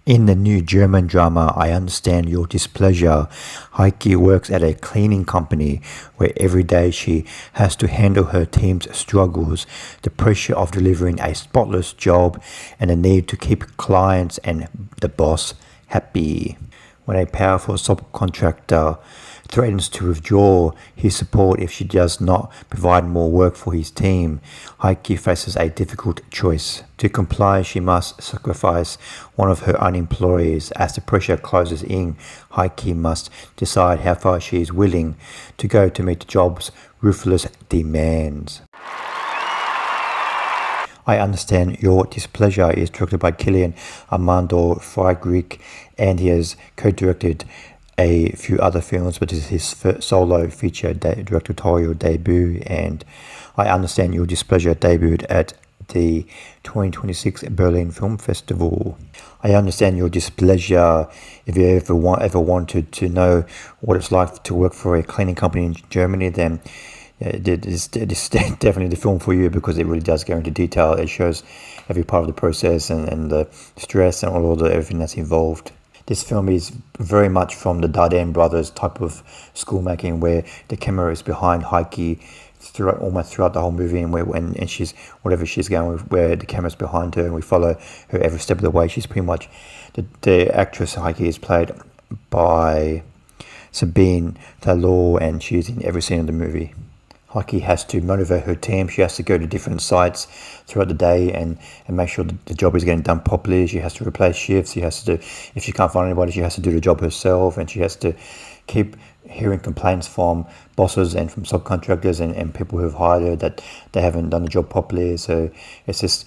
In the new German drama, I Understand Your Displeasure, Heike works at a cleaning company where every day she has to handle her team's struggles, the pressure of delivering a spotless job, and the need to keep clients and the boss happy. When a powerful subcontractor threatens to withdraw his support if she does not provide more work for his team, Heike faces a difficult choice. To comply, she must sacrifice one of her own employees. As the pressure closes in, Heike must decide how far she is willing to go to meet the job's ruthless demands. I Understand Your Displeasure is directed by Kilian Armando Friedrich, and he has co-directed a few other films, but this is his first solo feature directorial debut. And I Understand Your Displeasure debuted at the 2026 Berlin Film Festival. I Understand Your Displeasure. If you ever wanted to know what it's like to work for a cleaning company in Germany, then it's definitely the film for you, because it really does go into detail. It shows every part of the process and the stress and everything that's involved. This film is very much from the Dardenne brothers type of schoolmaking, where the camera is behind Heike almost throughout the whole movie, and she's whatever she's going with, where the camera's behind her, and we follow her every step of the way. She's pretty much the actress Heike is played by Sabine Thalor, and she's in every scene of the movie. Heike has to motivate her team. She has to go to different sites throughout the day and make sure the job is getting done properly. She has to replace shifts. She has to, if she can't find anybody, she has to do the job herself, and she has to keep hearing complaints from bosses and from subcontractors and people who have hired her that they haven't done the job properly. So it's just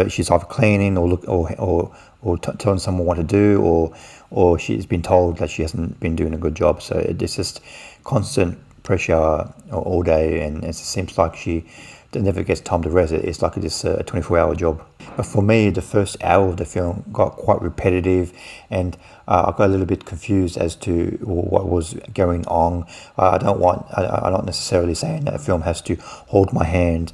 she's either cleaning or telling someone what to do, or she's been told that she hasn't been doing a good job. So it's just constant pressure all day, and it seems like she never gets time to rest. It's like just a 24-hour job. But for me, the first hour of the film got quite repetitive, and I got a little bit confused as to what was going on. I'm not necessarily saying that a film has to hold my hand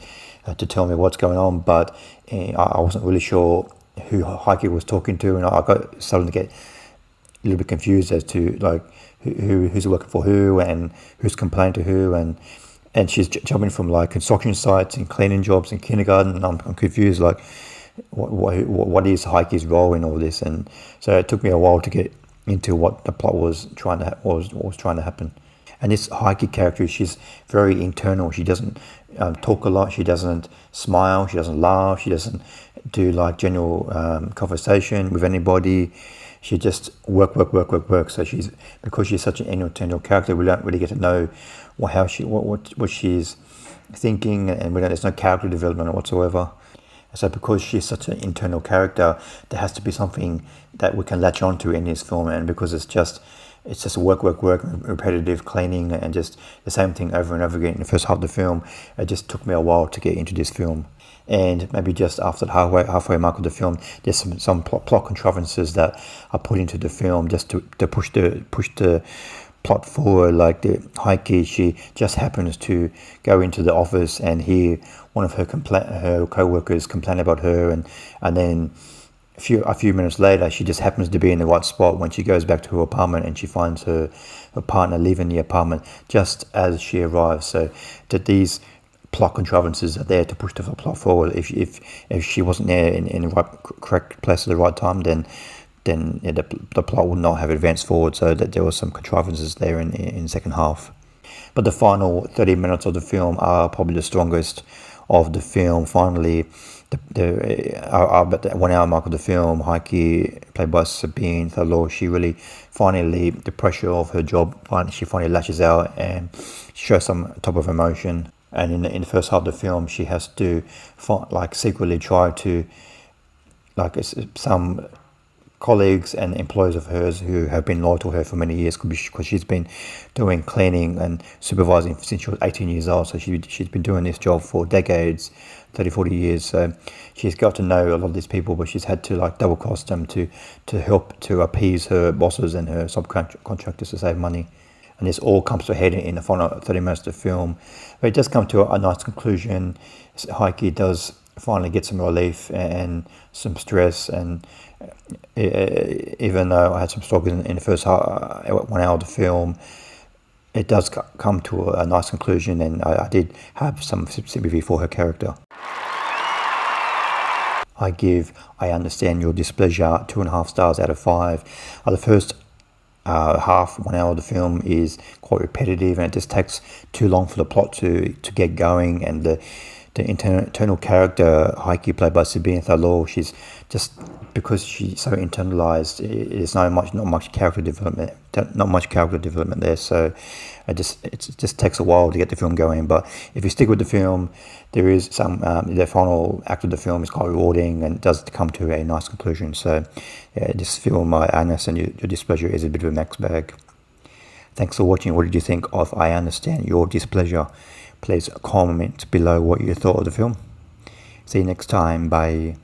to tell me what's going on, but I wasn't really sure who Heike was talking to, and I got starting to get a little bit confused as to like who's working for who and who's complaining to who, and she's jumping from like construction sites and cleaning jobs and kindergarten, and I'm confused like what is Heike's role in all this. And so it took me a while to get into what the plot was trying to happen. And this Heike character, she's very internal. She doesn't talk a lot. She doesn't smile. She doesn't laugh. She doesn't do like general conversation with anybody. She just work. So because she's such an internal character, we don't really get to know what she's thinking, and there's no character development whatsoever. So because she's such an internal character, there has to be something that we can latch onto in this film, and because it's just work, repetitive cleaning, and just the same thing over and over again in the first half of the film, it just took me a while to get into this film. And maybe just after the halfway mark of the film, there's some plot contrivances that are put into the film just to push the plot forward. Like the Heike, she just happens to go into the office and hear one of her co-workers complain about her, and then a few minutes later, she just happens to be in the right spot when she goes back to her apartment, and she finds her partner leaving the apartment just as she arrives. So that these plot contrivances are there to push the plot forward. If she wasn't there in the right correct place at the right time, then the plot would not have advanced forward. So that there was some contrivances there in the second half. But the final 30 minutes of the film are probably the strongest of the film. Finally, about the 1 hour mark of the film, Heike, played by Sabine Thalor, she really finally, the pressure of her job, she finally lashes out and shows some type of emotion. And in the first half of the film, she has to secretly try to, some colleagues and employees of hers who have been loyal to her for many years, because she's been doing cleaning and supervising since she was 18 years old. So she's been doing this job for decades, 30, 40 years. So she's got to know a lot of these people, but she's had to double cost them to help to appease her bosses and her subcontractors to save money. And this all comes to a head in the final 30 minutes of the film. But it does come to a nice conclusion. Heike does finally get some relief and some stress. And even though I had some struggles in the first 1 hour of the film, it does come to a nice conclusion, and I did have some sympathy for her character. I understand your displeasure 2.5 stars out of 5. The first 1 hour of the film is quite repetitive, and it just takes too long for the plot to get going. And the internal character Heike, played by Sabine Law, she's just, because she's so internalized, there's not much character development there. So it just takes a while to get the film going. But if you stick with the film, there is some the final act of the film is quite rewarding, and it does come to a nice conclusion. So yeah, this film, I understand your displeasure, is a bit of a mixed bag. Thanks for watching. What did you think of I Understand Your Displeasure? Please comment below what you thought of the film. See you next time. Bye.